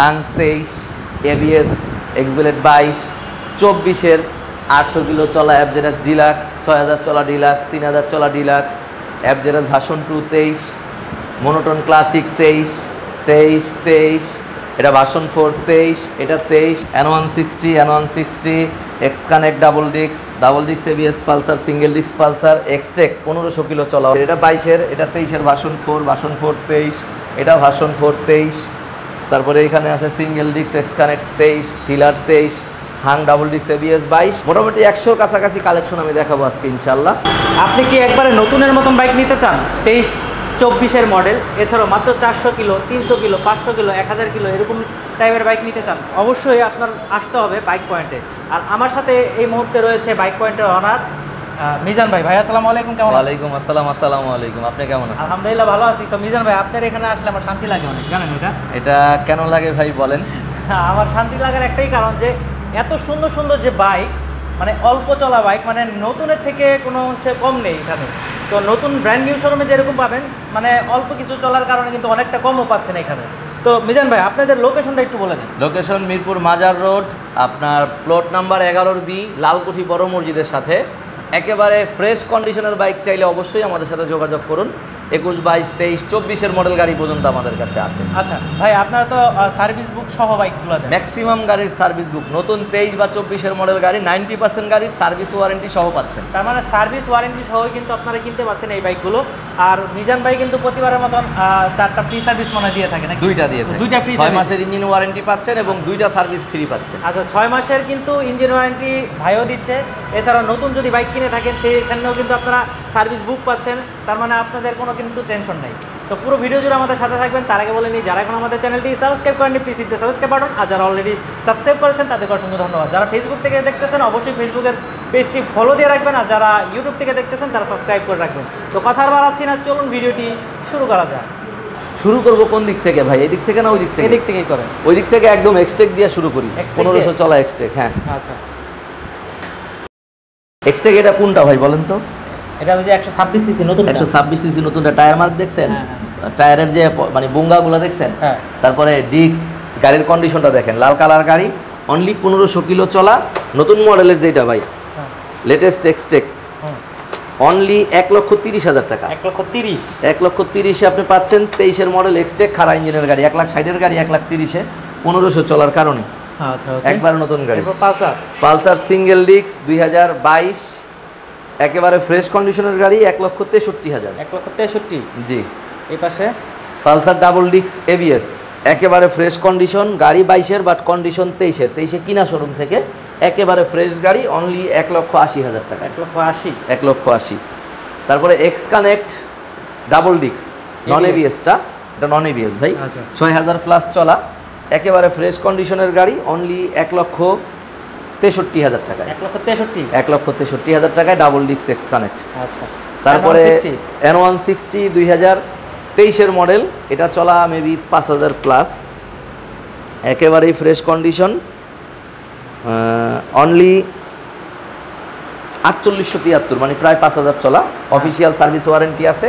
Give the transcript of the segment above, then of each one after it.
Hang 23, ABS এক্সবেলেট 22, 24-এর 800 kilo চলা অ্যাবজেরাস deluxe, 6000 চলা deluxe, 3000 চলা ডিলাক্স, অ্যাবজেরাস ভার্সন 2 23, মনোটোন ক্লাসিক 23, এটা ভার্সন 4 23, এটা 23, N160 এক্সকানেক্ট ডাবল ডিক্স এবিএস পালসার, সিঙ্গেল ডিক্স পালসার, এক্সটেক 1500 কিলো চলা, এটা 22-এর, এটা 23-এর ভার্সন 4 23, এটা ভার্সন 4 23। তারপরে এখানে আছে সিঙ্গেল ডিক্স এক্সকানেক্ট 23, থ্রিলার 23, হাং ডাবল ডিক্স এবিএস 22। মোটামুটি 100 কাছাকাছি কালেকশন আমি দেখাবো আজকে ইনশাল্লাহ। আপনি কি একবারে নতুনের মতন বাইক নিতে চান 23-24-এর মডেল, এছাড়াও মাত্র 400 কিলো, 300 কিলো, 500 কিলো, 1000 কিলো এরকম টাইপের বাইক নিতে চান, অবশ্যই আপনার আসতে হবে বাইক পয়েন্টে। আর আমার সাথে এই মুহূর্তে রয়েছে বাইক পয়েন্টের অনার মিজান ভাই। ভাই আসসালামু আলাইকুম, কেমন আছেন? ওয়ালাইকুম আসসালাম। আসসালামু আলাইকুম, আপনি কেমন আছেন? আলহামদুলিল্লাহ ভালো আছি। তো মিজান ভাই, আপনার এখানে আসলে আমার শান্তি লাগে অনেক, জানেন এটা কেন লাগে ভাই বলেন? আমার শান্তি লাগার একটাই কারণ যে এত সুন্দর সুন্দর যে বাইক, মানে অল্প চলা বাইক, মানে নতুনের থেকে কোনো অংশে কম নেই এখানে। তো নতুন ব্র্যান্ড নিউ শোরুমে যেরকম পাবেন, মানে অল্প কিছু চলার কারণে কিন্তু অনেকটা কমও পাচ্ছেন এখানে। তো মিজান ভাই, আপনাদের লোকেশনটা একটু বলে দিন। লোকেশন মিরপুর মাজার রোড, আপনার প্লট নাম্বার 11B, লালকুঠি বড় মসজিদের সাথে। একেবারে ফ্রেশ কন্ডিশনের বাইক চাইলে অবশ্যই আমাদের সাথে যোগাযোগ করুন। 21, 22, 23, 24-এর মডেল গাড়ি পর্যন্ত আমাদের কাছে আছে। আচ্ছা ভাই, আপনারা তো সার্ভিস বুক সহ বাইকগুলো দেন? ম্যাক্সিমাম গাড়ির সার্ভিস বুক, নতুন 23 বা 24-এর মডেল গাড়ি 90% গাড়ির সার্ভিস ওয়ারেন্টি সহ পাচ্ছেন। তার মানে সার্ভিস ওয়ারেন্টি সহই কিন্তু আপনারা কিনতে পাচ্ছেন এই বাইকগুলো। আর মিজান ভাই কিন্তু প্রতিবারের মতন 4টা ফ্রি সার্ভিস মনে দিয়ে থাকে নাকি? 2টা দিয়ে থাকে। 2টা ফ্রি, 6 মাসের ইঞ্জিন ওয়ারেন্টি পাচ্ছেন এবং 2টা সার্ভিস ফ্রি পাচ্ছেন। আচ্ছা, 6 মাসের কিন্তু ইঞ্জিন ওয়ারেন্টি ভাইও দিচ্ছে। এছাড়াও নতুন যদি বাইক কিনে থাকেন সেইখানেও কিন্তু আপনারা সার্ভিস বুক পাচ্ছেন। তার মানে আপনাদের কোনো কিন্তু টেনশন নেই। তো পুরো ভিডিও জুড়ে আমাদের সাথে থাকবেন। তার আগে বলে নিই, যারা এখন আমাদের চ্যানেলটি সাবস্ক্রাইব করেননি please hit the subscribe button. আর যারা অলরেডি সাবস্ক্রাইব করেছেন তাদেরকে অসংখ্য ধন্যবাদ। যারা ফেসবুক থেকে দেখতেছেন অবশ্যই ফেসবুকের পেজটি ফলো দিয়ে রাখবেন। আর যারা ইউটিউব থেকে দেখতেছেন তারা সাবস্ক্রাইব করে রাখবেন। তো কথা আর বাড়াচ্ছি না, চলুন ভিডিওটি শুরু করা যায়। শুরু করবো কোন দিক থেকে ভাই? এই দিক থেকে না ওই দিক থেকে? এদিক থেকেই করেন। ওই দিক থেকে একদম এক্সটেক দিয়ে শুরু করি। 1500 চলা এক্সটেক। হ্যাঁ আচ্ছা, এক্সটেক এটা কোনটা ভাই বলেন তো? এটা হচ্ছে 126 সিসি নতুন। 126 সিসি নতুনটা। টায়ার মার্ক দেখছেন? হ্যাঁ। টায়ারের যে মানে বুঙ্গাগুলো দেখছেন? হ্যাঁ। তারপরে ডিস্ক, গাড়ির কন্ডিশনটা দেখেন, লাল কালার গাড়ি, অনলি 1500 কিলো চলা, নতুন মডেলের যেটা ভাই, লেটেস্ট এক্সটেক, অনলি 1,30,000 টাকা। 1,30,000? 1,30,000-এ আপনি পাচ্ছেন 23-এর মডেল এক্সটেক, খাড়া ইঞ্জিনের গাড়ি। 1,60,000-এর গাড়ি 1,30,000-এ 1500 চলার কারণে আচ্ছা, একবার নতুন গাড়ি। পালসার সিঙ্গেল ডিস্ক 2022, একেবারে ফ্রেশ কন্ডিশনের গাড়ি, 1,63,000। 1,63,000? জি। এই পাশে পালসার ডাবল ডিস্ক এবিএস, একেবারে ফ্রেশ কন্ডিশন গাড়ি, 22-এর বাট কন্ডিশন 23-এ কিনা শোরুম থেকে, একেবারে ফ্রেশ গাড়ি, অনলি 1,80,000 টাকা। 1,80,000? 1,80,000। তারপরে এক্সকানেক্ট ডাবল ডিস্ক নন এবিএসটা, এটা নন এবিএস ভাই। 6000 প্লাস চলা, একেবারে ফ্রেশ কন্ডিশনের গাড়ি, অনলি 1,63,000 টাকা। 1,63,000 টাকায় ডাবল ডিস্ক এক্সকানেক্ট। আচ্ছা। তারপরে N160 2023-এর মডেল, এটা চলা মেবি 5000 প্লাস, একেবারেই ফ্রেশ কন্ডিশন, অনলি 4873, মানে প্রায় 5000 চলা। অফিসিয়াল সার্ভিস ওয়ারেন্টি আছে,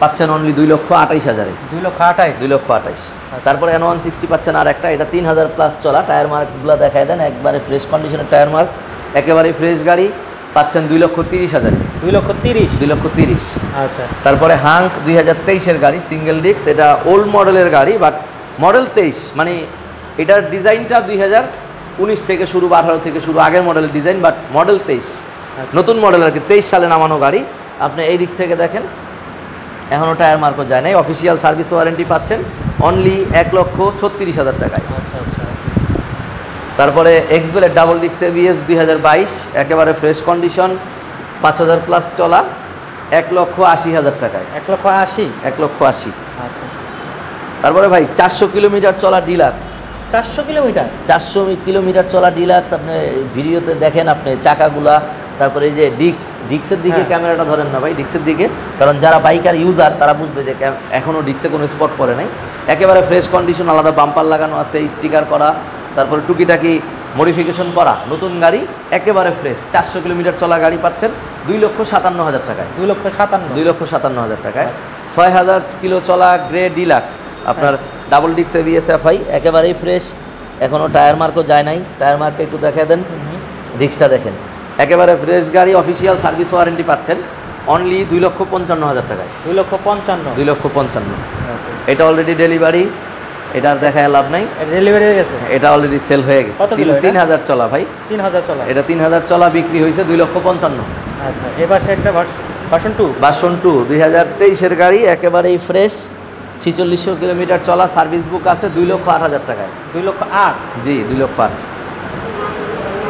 পাচ্ছেন অনলি 2,28,000-এ। 2,28,000। তারপরে N160 পাচ্ছেন আর একটা, এটা 3000 প্লাস চলা। টায়ার মার্কগুলো দেখায় দেন, একবারে ফ্রেশ কন্ডিশনের টায়ার মার্ক, একেবারে ফ্রেশ গাড়ি, পাচ্ছেন 2,30,000-এ। 2,30,000। আচ্ছা। তারপরে হাং 2023-এর গাড়ি, সিঙ্গেল ডিস্ক, এটা ওল্ড মডেলের গাড়ি বাট মডেল 23, মানে এটার ডিজাইনটা 2019 থেকে শুরু বা 18 থেকে শুরু, আগের মডেলের ডিজাইন, বাট মডেল 23, নতুন মডেল আর কি, 23 সালে নামানো গাড়ি। আপনি এই দিক থেকে দেখেন, এখনও টায়ার মার্কও যায় নাই। অফিসিয়াল সার্ভিস ওয়ারেন্টি পাচ্ছেন অনলি 1,36,000 টাকায়। আচ্ছা আচ্ছা। তারপরে এক্সবেলেট ডাবল ডিস্ক এবিএস 2022, একেবারে ফ্রেশ কন্ডিশন, 5000 প্লাস চলা, 1,80,000 টাকায়। 1,80,000? 1,80,000। আচ্ছা। তারপরে ভাই 400 কিলোমিটার চলা ডিলাক্স। 400 কিলোমিটার? 400 কিলোমিটার চলা ডিলাক্স। আপনি ভিডিওতে দেখেন, আপনি চাকাগুলা, তারপরে এই যে ডিস্কের দিকে ক্যামেরাটা ধরেন না ভাই, ডিস্কের দিকে, কারণ যারা বাইকার ইউজার তারা বুঝবে যে এখনও ডিস্কে কোনো স্পট পড়ে নাই। একেবারে ফ্রেশ কন্ডিশন, আলাদা বাম্পার লাগানো আছে, স্টিকার করা, তারপরে টুকিটাকি মডিফিকেশন করা, নতুন গাড়ি, একেবারে ফ্রেশ। 400 কিলোমিটার চলা গাড়ি পাচ্ছেন 2,57,000 টাকায়। 2,57,000? 2,57,000 টাকায়। 6000 কিলো চলা গ্রে ডিলাক্স, আপনার ডাবল ডিক্স এবিএস এফআই একেবারেই ফ্রেশ, এখনও টায়ার মার্কও যায় নাই। টায়ার মার্কটা একটু দেখায় দেন, ডিক্সটা দেখেন, একেবারে ফ্রেশ গাড়ি। অফিসিয়াল সার্ভিস ওয়ারেন্টি পাচ্ছেন অনলি 2,55,000 টাকায়। 2,55,000। 2,55,000। এটা অলরেডি ডেলিভারি, এটার দেখায় লাভ নাই, ডেলিভারি হয়ে গেছে, এটা অলরেডি সেল হয়ে গেছে। 3,000 চলা ভাই, 3,000 চলা, এটা 3,000 চলা বিক্রি হয়েছে 2,55,000। আচ্ছা, এবার একটা ভার্সন 2, ভার্সন 2 2023-এর গাড়ি, একেবারেই ফ্রেশ, 4600 কিলোমিটার চলা, সার্ভিস বুক আছে 2,08,000 টাকায়। 2,08,000? জি, 2,08,000।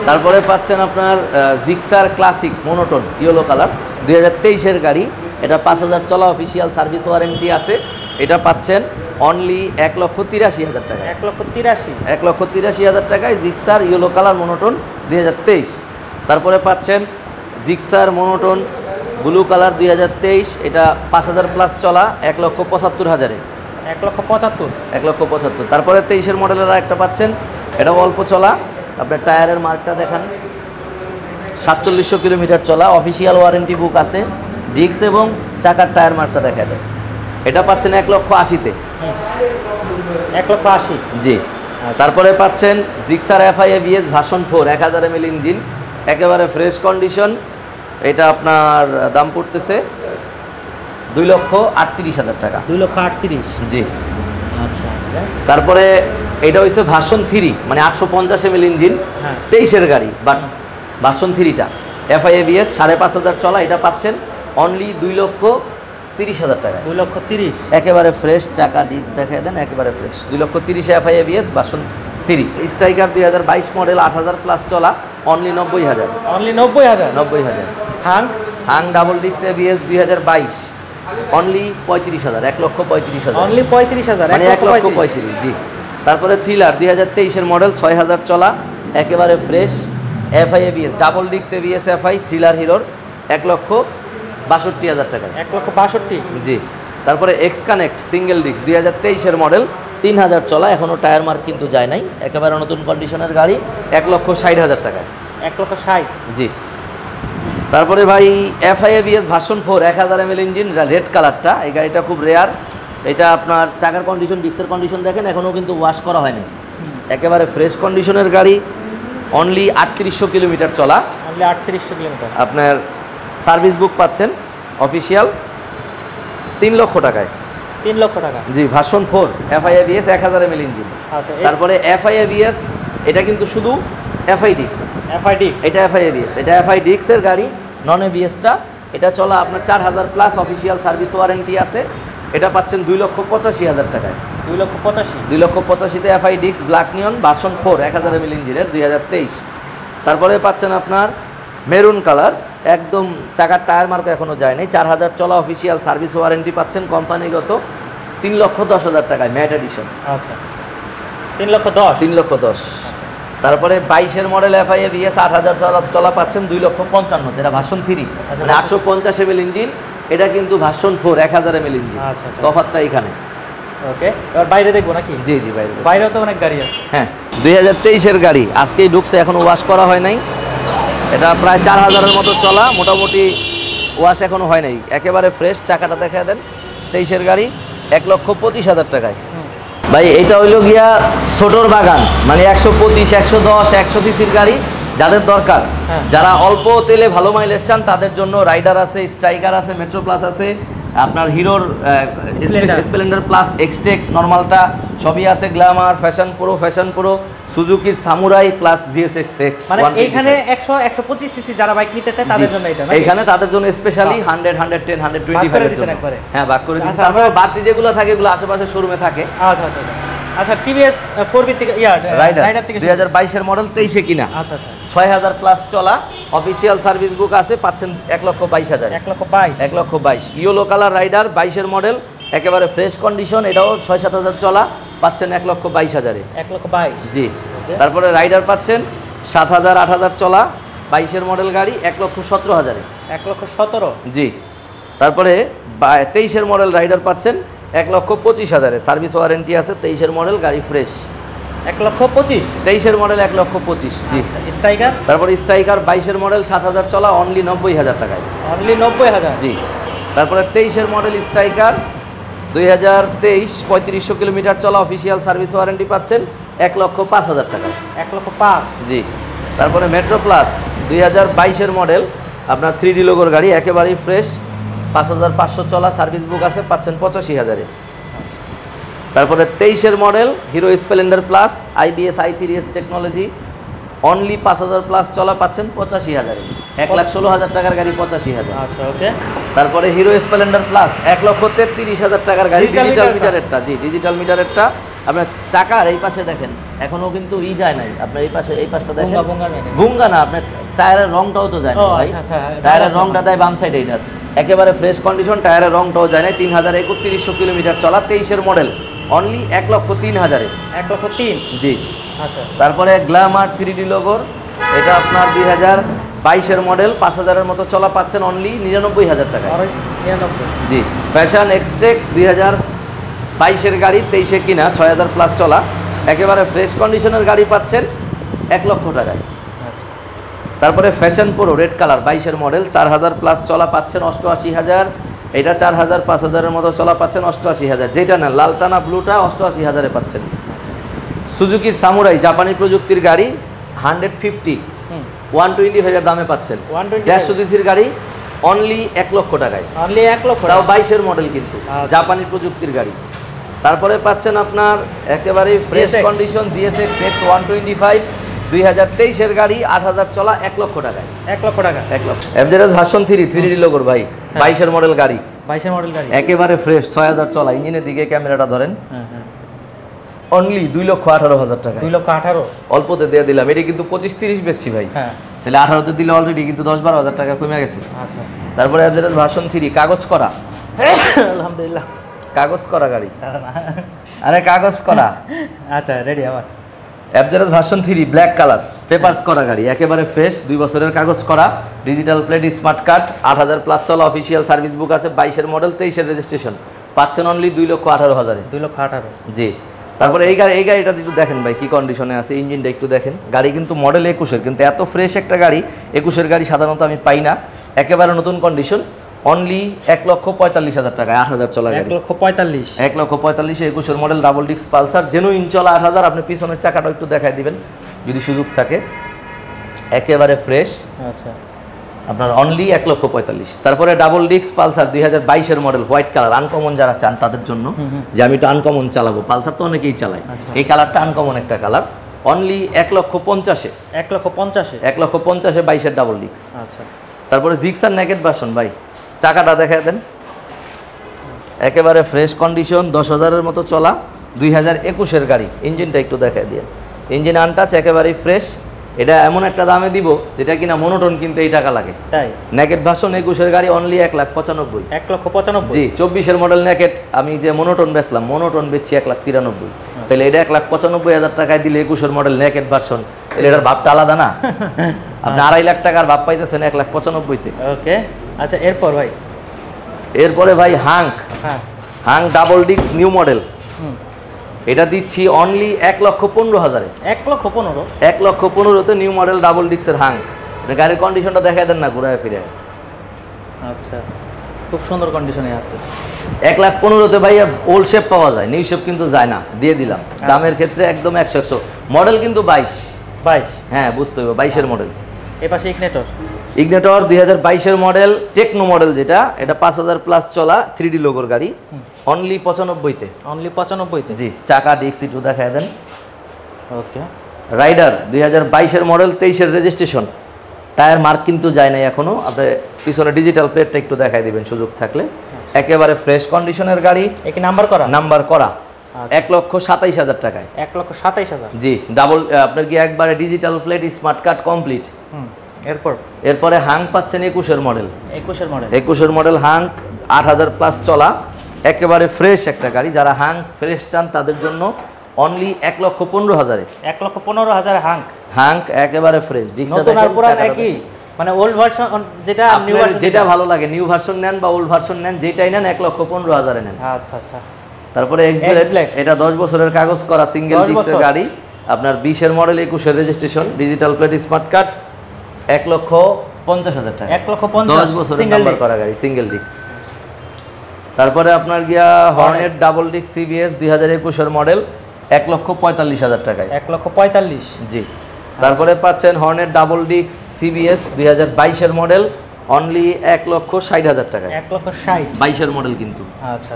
তারপরে পাচ্ছেন আপনার Gixxer classic monotone yellow colour, 2023-এর গাড়ি, এটা 5,000 চলা, অফিসিয়াল সার্ভিস ওয়ারেন্টি আছে। এটা পাচ্ছেন অনলি 1,83,000 টাকা। 1,83,000? 1,83,000 টাকায় জিক্সার ইয়েলো কালার মোনোটোন 2023। তারপরে পাচ্ছেন জিক্সার মোনোটোন ব্লু কালার 2023, এটা 5,000 প্লাস চলা, 1,75,000-এ। 1,75,000? 1,75,000। তারপরে 23-এর মডেলের একটা পাচ্ছেন, এটাও অল্প চলা, আপনার টায়ারের মার্কটা দেখান, 4700 কিলোমিটার চলা, অফিসিয়াল ওয়ারেন্টি বুক আছে, ডিক্স এবং চাকার টায়ার মার্কটা দেখা দেয়। এটা পাচ্ছেন 1,80,000-তে। 1,80,000? জি। তারপরে পাচ্ছেন Gixxer FI ABS version 4 1000 ml engine, একেবারে ফ্রেশ কন্ডিশন, এটা আপনার দাম পড়তেছে 2,38,000 টাকা। 2,38,000? জি। আচ্ছা। তারপরে এটা হচ্ছে ভার্সন 3, মানে 850 ml ইঞ্জিন, 23-এর গাড়ি, বাট ভার্সন 3টা এফআই এবিএস 5,500 চলা, এটা পাচ্ছেন অনলি 2,30,000 টাকা। 2,30,000? একেবারে ফ্রেশ, চাকা ডিস্ক দেখায় দেন, একেবারে fresh, 2,30,000 FI ABS version 3। Striker 2022 model, 8,000 plus চলা, অনলি 90,000। অনলি 90,000? 90,000। হাং double disc ABS 2022 only 35,000, 1,35,000। Only 35,000? মানে 1,35,000। জি। তারপরে থ্রিলার 2023-এর মডেল, 6,000 চলা, একেবারে fresh, FI ABS double disc ABS FI thriller হিরোর, 1,62,000 টাকা। 1,62,000? জি। তারপরে এক্স কানেক্ট সিঙ্গেল ডিস্ক 2023-এর মডেল, 3,000 চলা, এখনও টায়ার মার্ক কিন্তু যায় নাই, একেবারে নতুন কন্ডিশনের গাড়ি, 1,60,000 টাকা। 1,60,000? জি। তারপরে ভাই FI ABS version 4 1000 ml engine, red কালারটা, এই গাড়িটা খুব রেয়ার। এটা আপনার চাকার কন্ডিশন, ডিস্কের কন্ডিশন দেখেন, এখনও কিন্তু ওয়াশ করা হয়নি, একেবারে ফ্রেশ কন্ডিশনের গাড়ি, অনলি 3800 কিলোমিটার চলা। Only 3800 kilometre. আপনার সার্ভিস বুক পাচ্ছেন অফিসিয়াল 3 লক্ষ টাকায়। 3 লক্ষ টাকা? জি। Version 4 FI ABS 1000 ml engine. আচ্ছা। তারপরে এফআই এবিএস, এটা কিন্তু শুধু এফআই ডিক্স, এফআই ডিক্স, এটা এফআই এবিএস, এটা এফআই ডিক্সের গাড়ি, নন এবিএসটা, এটা চলা আপনার 4,000 প্লাস, অফিসিয়াল সার্ভিস ওয়ারেন্টি আছে। এটা পাচ্ছেন 2,85,000 টাকায়। 2,85,000? 2,85,000-তে এফআই ডিক্স ব্ল্যাক নিয়ন ভার্সন 4 1000 ml ইঞ্জিনের 2023। তারপরে পাচ্ছেন আপনার মেরুন কালার, একদম চাকার টায়ার মার্ক এখনও যায় নাই, 4,000 চলা, অফিসিয়াল সার্ভিস ওয়ারেন্টি পাচ্ছেন কোম্পানিগত, 3,10,000 টাকায়, ম্যাট এডিশন। আচ্ছা। 3,10,000? 3,10,000। তারপরে 22-এর মডেল এফআই এবিএস 8,000 চলা পাচ্ছেন 2,55,000, এটা ভার্সন 3, মানে 850 ml ইঞ্জিন, এটা কিন্তু ভার্সন 4 1000 ml ইঞ্জিন। আচ্ছা আচ্ছা, তফাৎটা এখানে। ওকে, এবার বাইরে দেখবো নাকি? জি জি, বাইরেও তো অনেক গাড়ি আছে। হ্যাঁ, 2023-এর গাড়ি, আজকেই ঢুকছে, এখনো ওয়াশ করা হয় নাই, এটা প্রায় 4,000-এর মতো চলা, মোটামুটি ওয়াশ এখনো হয় নাই, একেবারে ফ্রেশ। চাকাটা দেখা দেন, 23-এর গাড়ি, 1,25,000 টাকায়। ভাই এটা হইল গিয়া ছোটর বাগান, মানে 125, 110, 100 সিসির গাড়ি যাদের দরকার, যারা অল্প তেলে ভালো মাইলেজ চান, তাদের জন্য রাইডার আছে, স্ট্রাইকার আছে, মেট্রো প্লাস আছে, আপনার হিরোর স্প্লেন্ডার প্লাস, এক্সটেক নর্মালটা সবই আছে, গ্ল্যামার, ফ্যাশন প্রো, সুজুকির সামুরাই প্লাস জিএসএক্স। মানে এইখানে 100, 125 সিসি যারা বাইক নিতে চায় তাদের জন্য এটা, এইখানে তাদের জন্য স্পেশালি 100, 110, 125 হ্যাঁ ভাগ করে দিচ্ছেন। তারপরে বাড়তি যেগুলো থাকে এগুলো আশেপাশে শোরুমে থাকে। আচ্ছা আচ্ছা আচ্ছা। টিভিএস 4B থেকে রাইডার থেকে 2022-এর মডেল, 23-এ কিনা। আচ্ছা আচ্ছা। 6,000 প্লাস চলা, অফিসিয়াল সার্ভিস বুক আছে, পাচ্ছেন 1,22,000। 1,22,000 ইয়েলো কালার রাইডার 22-এর মডেল, একেবারে ফ্রেশ কন্ডিশন, এটাও 6-7,000 চলা, পাচ্ছেন 1,22,000-এ। 1,22,000। জি। তারপরে রাইডার পাচ্ছেন 7,000, 8,000 চলা, 22-এর মডেল গাড়ি, 1,17,000-এ। 1,17,000? জি। তারপরে 23-এর মডেল রাইডার পাচ্ছেন 1,25,000-এ, সার্ভিস ওয়ারেন্টি আছে, 23-এর মডেল গাড়ি ফ্রেশ। 1,25,000? 23-এর মডেল 1,25,000। জি। স্ট্রাইকার? তারপর স্ট্রাইকার 22-এর মডেল 7,000 চলা, অনলি 90,000 টাকায়। অনলি 90,000? জি। তারপরে 23-এর মডেল স্ট্রাইকার 2023 3500 কিলোমিটার চলা অফিসিয়াল সার্ভিস ওয়ারেন্টি পাচ্ছেন 1,05,000 টাকা। 1,05,000 জি। তারপরে মেট্রো প্লাস 2022-এর মডেল, আপনার 3D লোগোর গাড়ি, একেবারেই ফ্রেশ, 5,500 চলা, সার্ভিস বুক আছে, পাচ্ছেন 85,000-এ। তারপরে 23-এর model Hero Splendor plus IBS i3S technology, only 5,000 plus চলা, পাচ্ছেন 85,000-এ। 1,16,000 টাকার গাড়ি 85,000। আচ্ছা, ওকে। তারপরে হিরো স্প্লেন্ডার প্লাস 1,33,000 টাকার গাড়ি, ডিজিটাল মিটারেরটা। জি, ডিজিটাল মিটারেরটা। আপনার চাকার এই পাশে দেখেন এখনো কিন্তু যায় নাই, আপনার এই পাশে, এই পাশটা দেখেন ভুঙ্গা না, আপনার টায়ারের রংটাও তো যায় না ভাই। টায়ারের রংটা দেয় বাম সাইডে, এটার একেবারে ফ্রেশ কন্ডিশন, টায়ারের রংটাও যায় না। 3,31,300 কিলোমিটার চলা, 23-এর মডেল, অনলি 1,03,000-এ। 1,03,000 জি। আচ্ছা। তারপরে গ্ল্যামার 3D লোগোর, এটা আপনার 2022-এর মডেল, 5,000-এর মতো চলা, পাচ্ছেন অনলি 99,000 টাকা। জি। ফ্যাশন এক্সট্রেক 2022-এর গাড়ি, 23-এ কিনা, 6,000 প্লাস চলা, একেবারে ফ্রেশ কন্ডিশনের গাড়ি পাচ্ছেন 1 লক্ষ টাকায়। আচ্ছা। তারপরে ফ্যাশন প্রো রেড কালার 22-এর মডেল, 4,000 প্লাস চলা, পাচ্ছেন 88,000। এটা 4,000, 5,000-এর মতো চলা, পাচ্ছেন 88,000। যেটা না লালটা না ব্লুটা, 88,000-এ পাচ্ছেন। সুজুকির সামুরাই জাপানি প্রযুক্তির গাড়ি 150 125-এর দামে পাচ্ছেন। 150 গাড়ি অনলি 1 লক্ষ টাকায়। অনলি 1 লক্ষ, তাও 22-এর মডেল কিন্তু, জাপানি প্রযুক্তির গাড়ি। তারপরে পাচ্ছেন আপনার একেবারে ফ্রেশ কন্ডিশন GSX X 125 2023-এর গাড়ি, 8,000 চলা, 1 লক্ষ টাকায়। 1 লক্ষ টাকা। 1 লক্ষ। এফজেডএস ভার্সন 3 3D লোগোর ভাই, 22-এর মডেল গাড়ি, 22-এর মডেল গাড়ি, একেবারে ফ্রেশ, 6,000 চলা। ইঞ্জিনের দিকে ক্যামেরাটা ধরেন, অনলি 2,18,000 টাকা। 2,18,000 অল্পতে দিয়ে দিলাম। এটা কিন্তু 25-30 বেচছি ভাই, তাহলে 18-তে দিলে অলরেডি কিন্তু 10-12,000 টাকা কমে গেছে। আচ্ছা। তারপরে এফজেডএস ভার্সন 3 কাগজ করা, আলহামদুলিল্লাহ, কাগজ করা গাড়ি, আরে কাগজ করা। আচ্ছা, রেডি আমার FZS version 3 black colour, papers করা গাড়ি, একেবারে ফ্রেশ, 2 বছরের কাগজ করা, digital plate, smart card, 8,000 plus চলা, অফিসিয়াল সার্ভিস বুক আছে, 22-এর মডেল, 23-এর রেজিস্ট্রেশন, পাচ্ছেন অনলি 2,18,000-এ। 2,18,000। জি। তারপরে এই গাড়িটা একটু দেখেন ভাই কি কন্ডিশনে আছে, ইঞ্জিনটা একটু দেখেন। গাড়ি কিন্তু মডেল 21-এর, কিন্তু এত ফ্রেশ একটা গাড়ি 21-এর গাড়ি সাধারণত আমি পাই না। একেবারে নতুন কন্ডিশন, অনলি 1,45,000 টাকা, 8,000 চলা গাড়ি। 1,45,000 1,45,000 21-এর model, double disc Pulsar, genuine চলা, 8,000। আপনি পিছনের চাকাটা একটু দেখাই দিবেন যদি সুযোগ থাকে, একেবারে ফ্রেশ। আচ্ছা। আপনার অনলি 1,45,000। তারপরে ডাবল ডিস্ক পালসার 2022-এর মডেল, হোয়াইট কালার, আনকমন যারা চান তাদের জন্য, যে আমি তো আনকমন চালাবো, পালসার তো অনেকেই চালায়, এই কালারটা আনকমন একটা কালার, অনলি 1,50,000-এ। 1,50,000 1,50,000-এ 22-এর ডাবল ডিস্ক। আচ্ছা। তারপরে জিক্সার নেকেট ভার্সন ভাই, চাকাটা দেখায় দেন, একেবারে ফ্রেশ কন্ডিশন, 10,000-এর মতো চলা, 2021-এর গাড়ি। ইঞ্জিনটা একটু দেখায় দিয়ে, ইঞ্জিন আনটাচ, একেবারেই ফ্রেশ। এটা এমন একটা দামে দিব যেটা কিনা মনোটন কিনতে এই টাকা লাগে, তাই। নেকেট ভার্সন 21-এর গাড়ি, অনলি 1,95,000। 1,95,000। জি। 24-এর মডেল নেকেট, আমি যে মনোটন বেচলাম, মনোটন বেচছি 1,93,000। তাহলে এটা 1,95,000 টাকায় দিলে 21-এর মডেল নেকেট ভার্সন, তাহলে এটার ভাবটা আলাদা না? আপনি 2.5 লাখ টাকার ভাব পাইতেছেন 1,95,000-তে। ওকে। আচ্ছা, এরপর ভাই, এরপরে ভাই hunk double disc new model, এটা দিচ্ছি অনলি 1,15,000-এ। 1,15,000? 1,15,000-তে নিউ মডেল ডাবল ডিস্কের হাঙ্ক। গাড়ির কন্ডিশনটা দেখাই দেন না ঘুরায় ফিরে। আচ্ছা, খুব সুন্দর কন্ডিশনে আছে। 1,15,000-তে ভাই ওল্ড শেপ পাওয়া যায়, নিউ শেপ কিন্তু যায় না, দিয়ে দিলাম। দামের ক্ষেত্রে একদম 100 মডেল কিন্তু 22। হ্যাঁ, বুঝতে হবে, 22-এর মডেল। এই পাশে ইগনেটর 2022-এর মডেল, টেকনো মডেল যেটা, এটা 5,000 প্লাস চলা, 3D লোগোর গাড়ি, অনলি 95-তে। অনলি 95-তে? জি। চাকা ডিস্ক একটু দেখায় দেন। ওকে। রাইডার 2022-এর মডেল, 23-এর রেজিস্ট্রেশন, টায়ার মার্ক কিন্তু যায় নাই এখনো। আপনি পিছনে ডিজিটাল প্লেটটা একটু দেখাই দিবেন সুযোগ থাকলে। একেবারে ফ্রেশ কন্ডিশনের গাড়ি, একি নাম্বার করা 1,27,000 টাকায়। 1,27,000? জি। ডাবল আপনার কি একবারে digital plate, smart card complete. এরপরে হাঙ্ক পাচ্ছেন 21-এর মডেল। 21-এর মডেল হাঙ্ক, 8,000 প্লাস চলা, একেবারে ফ্রেশ একটা গাড়ি। যারা হাঙ্ক ফ্রেশ চান তাদের জন্য অনলি 1,15,000-এ। 1,15,000 হাঙ্ক একেবারে ফ্রেশ। মানে ওল্ড ভার্সন যেটা, নিউ ভার্সন যেটা ভালো লাগে, নিউ ভার্সন নেন বা ওল্ড ভার্সন নেন, যেটাই নেন 1,15,000-এ নেন। আচ্ছা আচ্ছা। তারপরে এটা 10 বছরের কাগজ করা সিঙ্গেল ডিস্কের গাড়ি, আপনার 20-এর মডেল, 21-এর registration, digital plate, smart card, 1,50,000 টাকা। 1,50,000 10 বছরের নাম্বার করা গাড়ি, সিঙ্গেল ডিস্ক। তারপরে আপনার গিয়া হর্নেট ডাবল ডিস্ক সিবিএস 2021 এর মডেল 1,45,000 টাকায়। 1,45,000 জি। তারপরে পাচ্ছেন হর্নেট ডাবল ডিস্ক সিবিএস 2022 এর মডেল অনলি 1,60,000 টাকায়। 1,60,000 22 এর মডেল কিন্তু। আচ্ছা,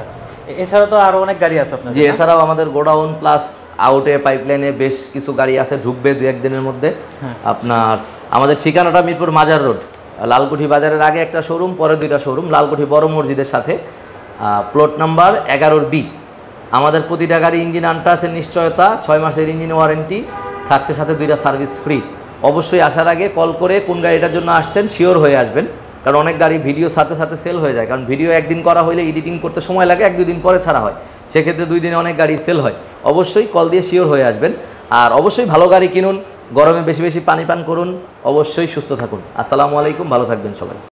এছাড়া তো আরো অনেক গাড়ি আছে আপনার? জি, এছাড়াও আমাদের গোডাউন প্লাস আউটে পাইপলাইনে বেশ কিছু গাড়ি আছে, ঢুকবে 2-1 দিনের মধ্যে। আপনার আমাদের ঠিকানাটা মিরপুর মাজার রোড, লালকুঠি বাজারের আগে একটা শোরুম, পরে 2টা শোরুম, লালকুঠি বড় মসজিদের সাথে, প্লট নাম্বার 11B। আমাদের প্রতিটা গাড়ি ইঞ্জিন আনটাচের নিশ্চয়তা, 6 মাসের ইঞ্জিন ওয়ারেন্টি থাকছে, সাথে 2টা সার্ভিস ফ্রি। অবশ্যই আসার আগে কল করে কোন গাড়িটার জন্য আসছেন শিওর হয়ে আসবেন, কারণ অনেক গাড়ি ভিডিও সাথে সাথে সেল হয়ে যায়, কারণ ভিডিও একদিন করা হলে এডিটিং করতে সময় লাগে, 1-2 দিন পরে ছাড়া হয়, সেক্ষেত্রে 2 দিনে অনেক গাড়ি সেল হয়। অবশ্যই কল দিয়ে শিওর হয়ে আসবেন। আর অবশ্যই ভালো গাড়ি কিনুন, গরমে বেশি বেশি পানি পান করুন, অবশ্যই সুস্থ থাকুন। আসসালামু আলাইকুম, ভালো থাকবেন সবাই।